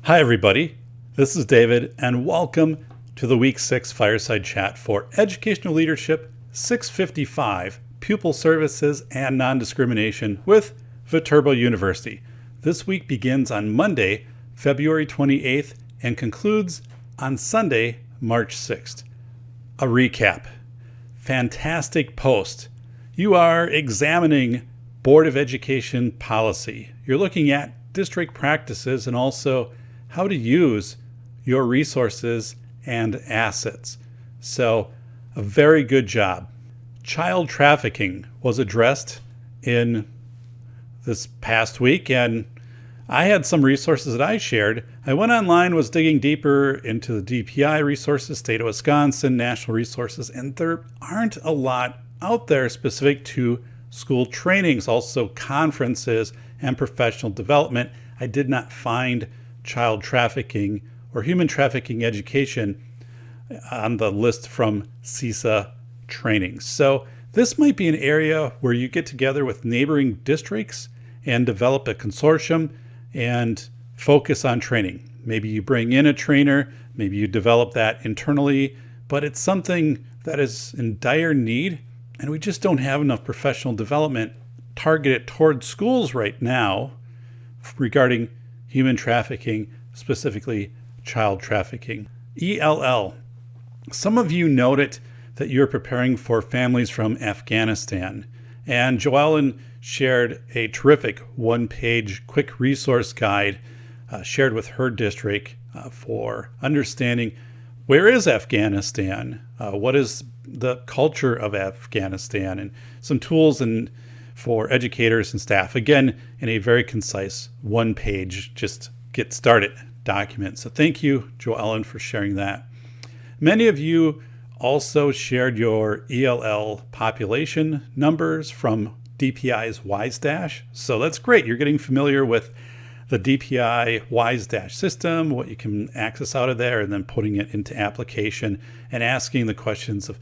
Hi, everybody. This is David, and welcome to the Week 6 Fireside Chat for Educational Leadership 655, Pupil Services and Non-Discrimination with Viterbo University. This week begins on Monday, February 28th, and concludes on Sunday, March 6th. A recap. Fantastic post. You are examining Board of Education policy. You're looking at district practices and also how to use your resources and assets. So, a very good job. Child trafficking was addressed in this past week, and I had some resources that I shared. I went online, was digging deeper into the DPI resources, state of Wisconsin, national resources, and there aren't a lot out there specific to school trainings, also conferences and professional development. I did not find child trafficking or human trafficking education on the list from CISA trainings. So this might be an area where you get together with neighboring districts and develop a consortium and focus on training. Maybe you bring in a trainer, maybe you develop that internally, but it's something that is in dire need, and we just don't have enough professional development targeted towards schools right now regarding human trafficking, specifically child trafficking. ELL. Some of you noted that you're preparing for families from Afghanistan, and JOELLEN shared a terrific one-page quick resource guide shared with her district for understanding where is Afghanistan, what is the culture of Afghanistan, and some tools for educators and staff. Again, in a very concise one-page, just get started document. So thank you, JOELLEN, for sharing that. Many of you also shared your ELL population numbers from DPI's WISE Dash. So that's great. You're getting familiar with the DPI WISE Dash system, what you can access out of there, and then putting it into application and asking the questions of,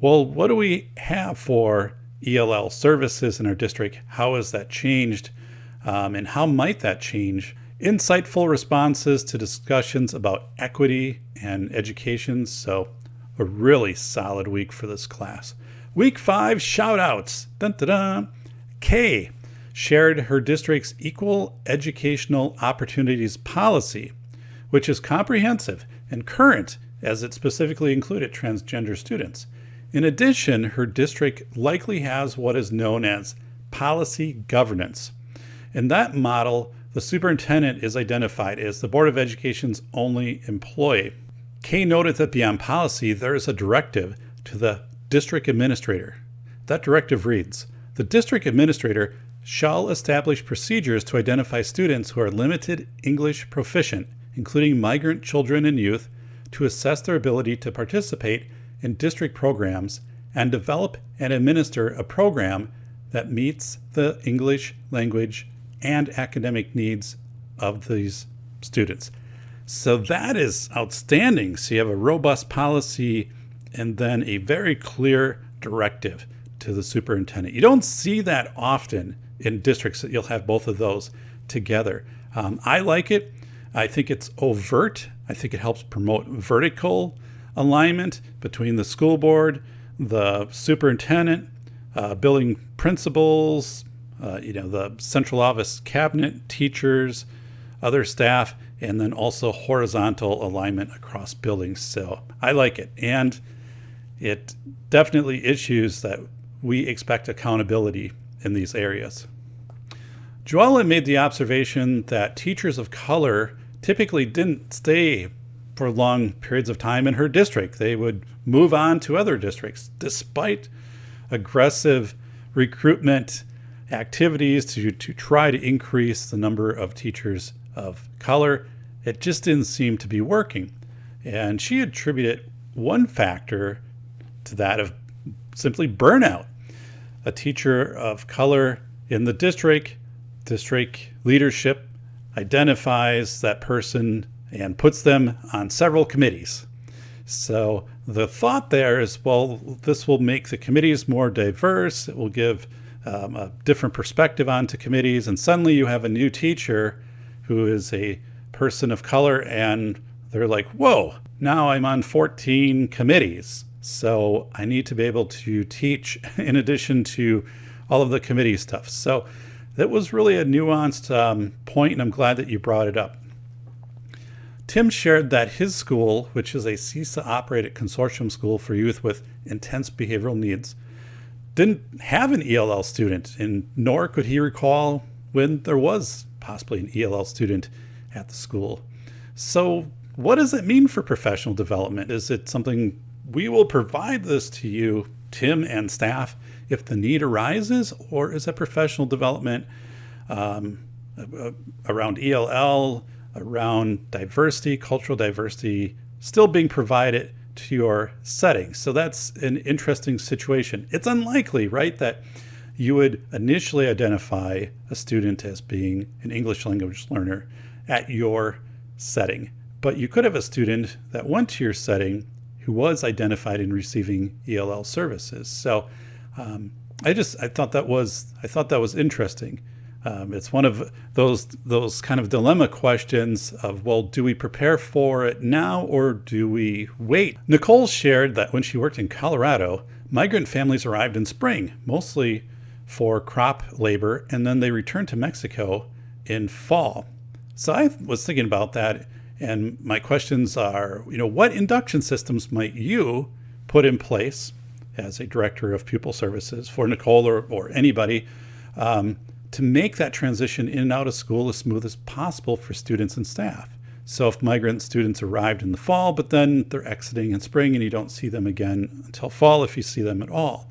well, what do we have for ELL services in our district? How has that changed? And how might that change? Insightful responses to discussions about equity and education. So a really solid week for this class. Week 5, shout-outs. Dun, dun, dun. Kay shared her district's Equal Educational Opportunities Policy, which is comprehensive and current as it specifically included transgender students. In addition, her district likely has what is known as policy governance. In that model, the superintendent is identified as the Board of Education's only employee. Kay noted that beyond policy, there is a directive to the district administrator. That directive reads, "The district administrator shall establish procedures to identify students who are limited English proficient, including migrant children and youth, to assess their ability to participate in district programs and develop and administer a program that meets the English language and academic needs of these students." So that is outstanding. So you have a robust policy and then a very clear directive to the superintendent. You don't see that often in districts that you'll have both of those together. I like it. I think it's overt. I think it helps promote vertical alignment between the school board, the superintendent, building principals, the central office cabinet, teachers, other staff, and then also horizontal alignment across buildings. So I like it. And it definitely issues that we expect accountability in these areas. JOELLEN made the observation that teachers of color typically didn't stay for long periods of time in her district. They would move on to other districts despite aggressive recruitment activities to try to increase the number of teachers of color. It just didn't seem to be working. And she attributed one factor to that of simply burnout. A teacher of color in the district leadership identifies that person and puts them on several committees. So the thought there is, well, this will make the committees more diverse. It will give a different perspective onto committees. And suddenly you have a new teacher who is a person of color, and they're like, whoa, now I'm on 14 committees. So I need to be able to teach in addition to all of the committee stuff. So that was really a nuanced point, and I'm glad that you brought it up. Tim shared that his school, which is a CISA-operated consortium school for youth with intense behavioral needs, didn't have an ELL student, and nor could he recall when there was possibly an ELL student at the school. So what does it mean for professional development? Is it something we will provide this to you, Tim and staff, if the need arises, or is it professional development around ELL, around diversity, cultural diversity, still being provided to your setting? So that's an interesting situation. It's unlikely, right, that you would initially identify a student as being an English language learner at your setting, but you could have a student that went to your setting who was identified in receiving ELL services. So I thought that was interesting. It's one of those kind of dilemma questions of, well, do we prepare for it now or do we wait? NIKOLE shared that when she worked in Colorado, migrant families arrived in spring, mostly for crop labor, and then they returned to Mexico in fall. So I was thinking about that, and my questions are, what induction systems might you put in place as a director of Pupil Services for NIKOLE or anybody to make that transition in and out of school as smooth as possible for students and staff? So if migrant students arrived in the fall, but then they're exiting in spring and you don't see them again until fall, if you see them at all.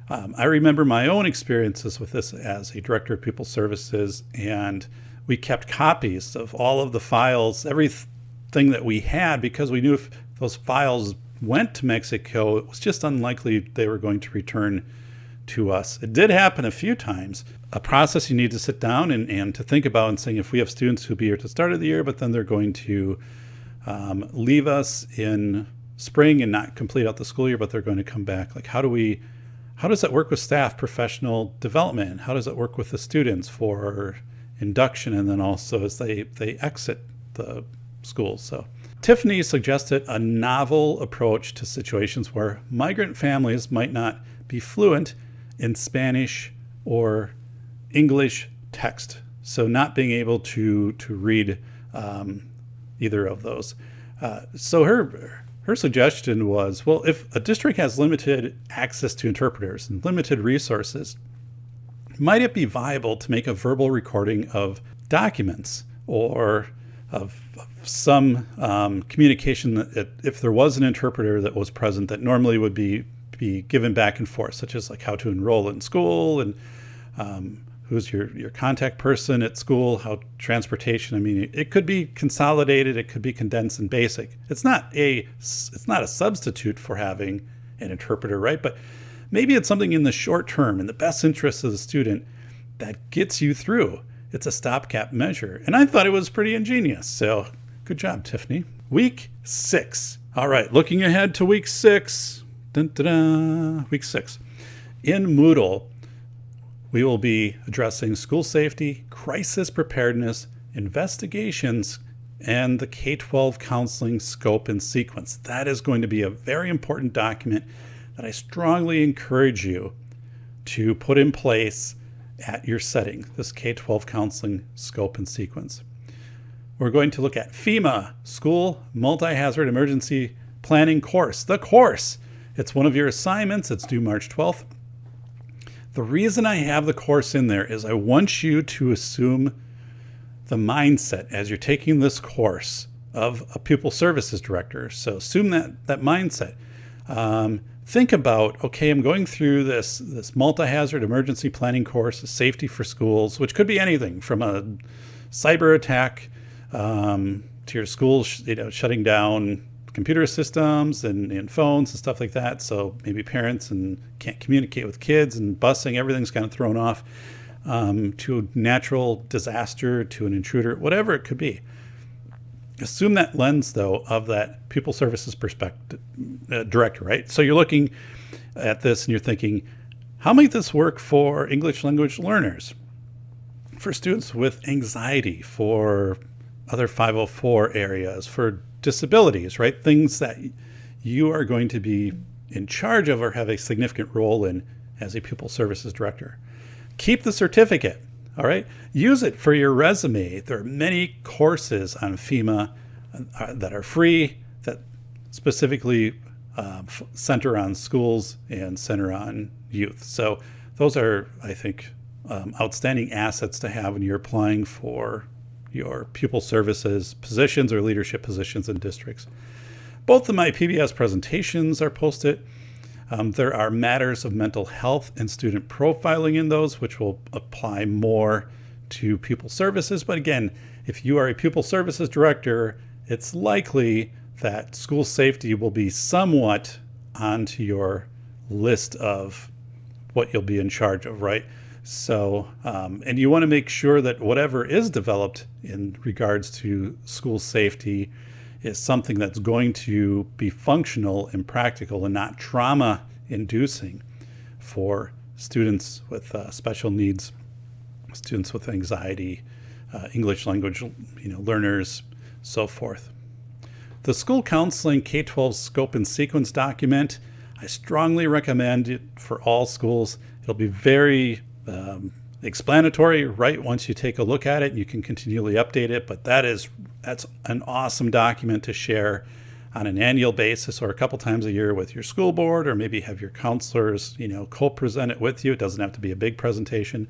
I remember my own experiences with this as a director of Pupil Services, and we kept copies of all of the files, everything that we had, because we knew if those files went to Mexico, it was just unlikely they were going to return to us. It did happen a few times. A process you need to sit down and to think about, and saying, if we have students who'll be here to the start of the year, but then they're going to leave us in spring and not complete out the school year, but they're going to come back. Like, how does that work with staff professional development? How does it work with the students for induction, and then also as they exit the schools? So TIFFANY suggested a novel approach to situations where migrant families might not be fluent in Spanish or English text, so not being able to read either of those. So her suggestion was, well, if a district has limited access to interpreters and limited resources, might it be viable to make a verbal recording of documents or of some communication that if there was an interpreter that was present that normally would be given back and forth, such as like how to enroll in school and who's your contact person at school, how transportation. I mean, it could be consolidated, it could be condensed and basic. It's not a substitute for having an interpreter, right? But maybe it's something in the short term, in the best interest of the student, that gets you through. It's a stopgap measure. And I thought it was pretty ingenious. So good job, TIFFANY. Week 6. All right, looking ahead to week 6. Dun, dun, dun. Week 6. In MOODLE, we will be addressing school safety, crisis preparedness, investigations, and the K-12 counseling scope and sequence. That is going to be a very important document that I strongly encourage you to put in place at your setting, this K-12 counseling scope and sequence. We're going to look at FEMA, School Multi-Hazard Emergency Planning Course. The course. It's one of your assignments. It's due March 12th. The reason I have the course in there is I want you to assume the mindset as you're taking this course of a pupil services director. So assume that mindset. Think about, okay, I'm going through this multi-hazard emergency planning course, safety for schools, which could be anything from a cyber attack to your school shutting down computer systems and phones and stuff like that. So maybe parents and can't communicate with kids, and busing, everything's kind of thrown off, to a natural disaster, to an intruder, whatever it could be. Assume that lens, though, of that pupil services perspective director, right? So you're looking at this and you're thinking, how might this work for English language learners, for students with anxiety, for other 504 areas for disabilities, right? Things that you are going to be in charge of or have a significant role in as a pupil services director. Keep the certificate, all right? Use it for your resume. There are many courses on FEMA that are free that specifically center on schools and center on youth. So those are, I think, outstanding assets to have when you're applying for your pupil services positions or leadership positions in districts. Both of my PBS presentations are posted. There are matters of mental health and student profiling in those, which will apply more to pupil services. But again, if you are a pupil services director, it's likely that school safety will be somewhat onto your list of what you'll be in charge of, right? So, and you want to make sure that whatever is developed in regards to school safety is something that's going to be functional and practical and not trauma-inducing for students with special needs, students with anxiety, English language learners, so forth. The school counseling K-12 scope and sequence document, I strongly recommend it for all schools. It'll be very explanatory, right? Once you take a look at it, you can continually update it, but that's an awesome document to share on an annual basis or a couple times a year with your school board, or maybe have your counselors, co-present it with you. It doesn't have to be a big presentation.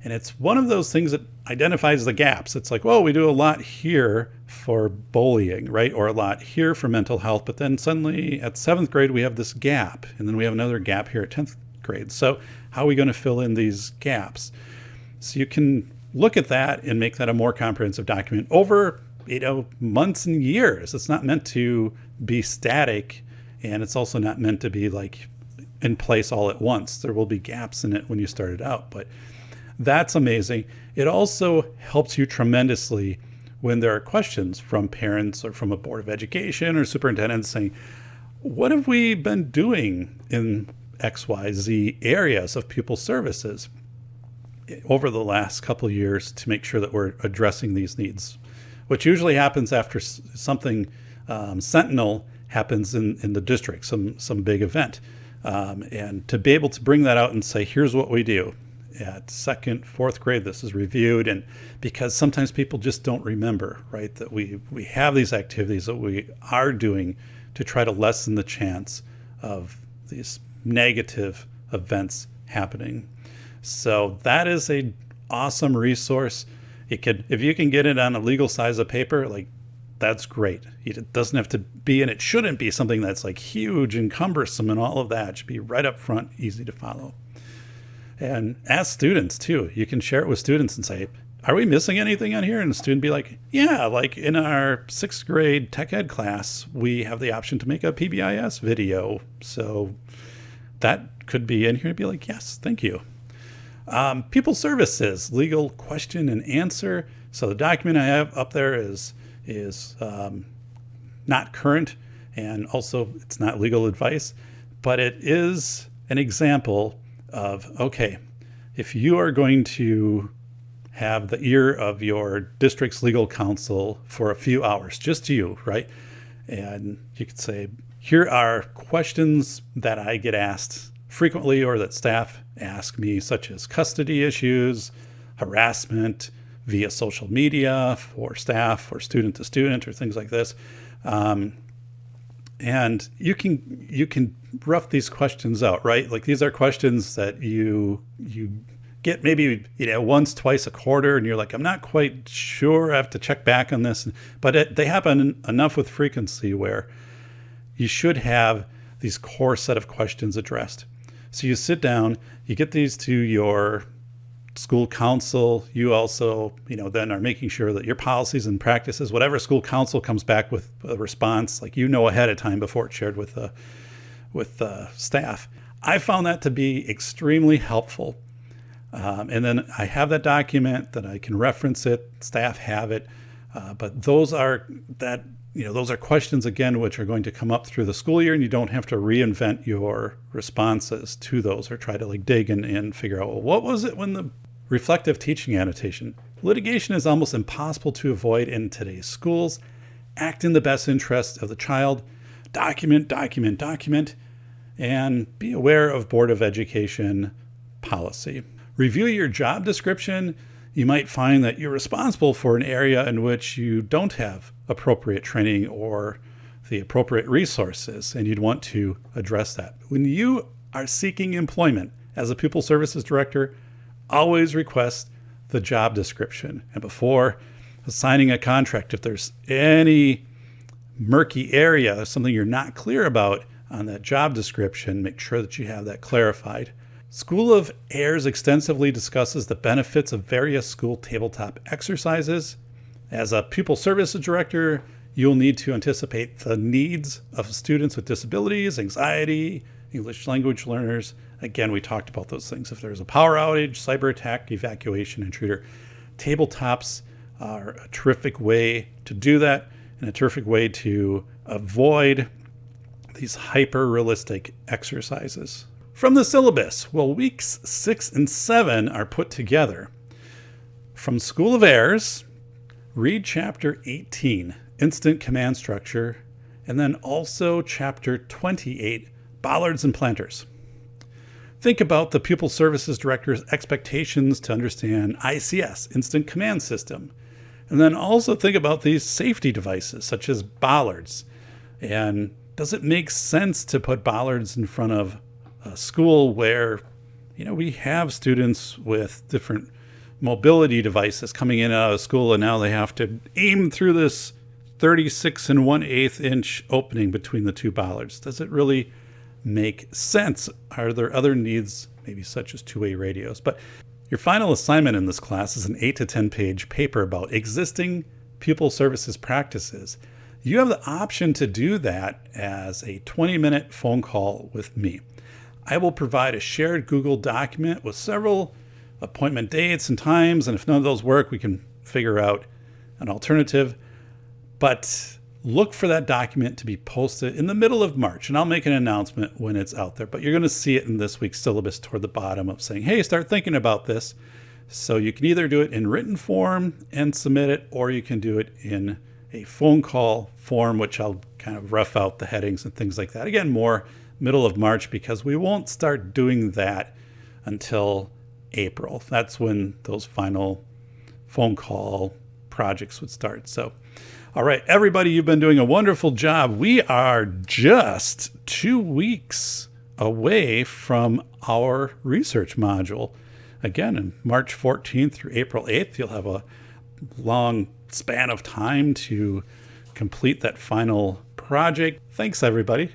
And it's one of those things that identifies the gaps. It's like, well, we do a lot here for bullying, right? Or a lot here for mental health, but then suddenly at 7th grade, we have this gap. And then we have another gap here at 10th grade. So how are we going to fill in these gaps? So you can look at that and make that a more comprehensive document over, months and years. It's not meant to be static, and it's also not meant to be like in place all at once. There will be gaps in it when you start it out, but that's amazing. It also helps you tremendously when there are questions from parents or from a board of education or superintendent saying, what have we been doing in XYZ areas of pupil services over the last couple of years to make sure that we're addressing these needs, which usually happens after something sentinel happens in the district, some big event. And to be able to bring that out and say, here's what we do. At 2nd, 4th grade, this is reviewed. And because sometimes people just don't remember, right, that we have these activities that we are doing to try to lessen the chance of these negative events happening. So that is a awesome resource. If you can get it on a legal size of paper, like, that's great. It doesn't have to be, and it shouldn't be something that's like huge and cumbersome and all of that. It should be right up front, easy to follow. And as students too, you can share it with students and say, are we missing anything on here? And the student be like, yeah, like in our 6th grade tech ed class, we have the option to make a PBIS video. So that could be in here. Be like, yes, thank you. Pupil services, legal question and answer. So the document I have up there is not current, and also it's not legal advice, but it is an example of, okay, if you are going to have the ear of your district's legal counsel for a few hours, just you, right? And you could say, here are questions that I get asked frequently or that staff ask me, such as custody issues, harassment via social media for staff or student to student or things like this. And you can rough these questions out, right? Like, these are questions that you get maybe once, twice a quarter, and you're like, I'm not quite sure. I have to check back on this. But they happen enough with frequency where you should have these core set of questions addressed. So you sit down, you get these to your school council. You also, then are making sure that your policies and practices, whatever school council comes back with a response, like, ahead of time before it's shared with staff. I found that to be extremely helpful. And then I have that document that I can reference it. Staff have it, but those are questions, again, which are going to come up through the school year, and you don't have to reinvent your responses to those or try to dig and figure out, well, what was it when the reflective teaching annotation? Litigation is almost impossible to avoid in today's schools. Act in the best interest of the child. Document, document, document. And be aware of Board of Education policy. Review your job description. You might find that you're responsible for an area in which you don't have appropriate training or the appropriate resources, and you'd want to address that. When you are seeking employment as a Pupil Services Director, always request the job description. And before signing a contract, if there's any murky area, something you're not clear about on that job description, make sure that you have that clarified. School of Airs extensively discusses the benefits of various school tabletop exercises. As a Pupil Services Director, you'll need to anticipate the needs of students with disabilities, anxiety, English language learners. Again, we talked about those things. If there's a power outage, cyber attack, evacuation, intruder, tabletops are a terrific way to do that and a terrific way to avoid these hyper-realistic exercises. From the syllabus, well, weeks 6 and 7 are put together. From School of Airs, read chapter 18, Instant Command Structure, and then also chapter 28, Bollards and Planters. Think about the Pupil Services Director's expectations to understand ICS, Instant Command System. And then also think about these safety devices, such as bollards. And does it make sense to put bollards in front of a school where, we have students with different mobility devices coming in and out of school, and now they have to aim through this 36 and 1/8 inch opening between the two bollards? Does it really make sense? Are there other needs, maybe such as two-way radios? But your final assignment in this class is an 8 to 10 page paper about existing pupil services practices. You have the option to do that as a 20-minute phone call with me. I will provide a shared Google document with several appointment dates and times, and if none of those work, we can figure out an alternative. But look for that document to be posted in the middle of March, and I'll make an announcement when it's out there. But you're going to see it in this week's syllabus toward the bottom of saying, hey, start thinking about this. So you can either do it in written form and submit it, or you can do it in a phone call form, which I'll kind of rough out the headings and things like that. Again, more middle of March, because we won't start doing that until April. That's when those final phone call projects would start. So, all right, everybody, you've been doing a wonderful job. We are just 2 weeks away from our research module. Again, on March 14th through April 8th, you'll have a long span of time to complete that final project. Thanks, everybody.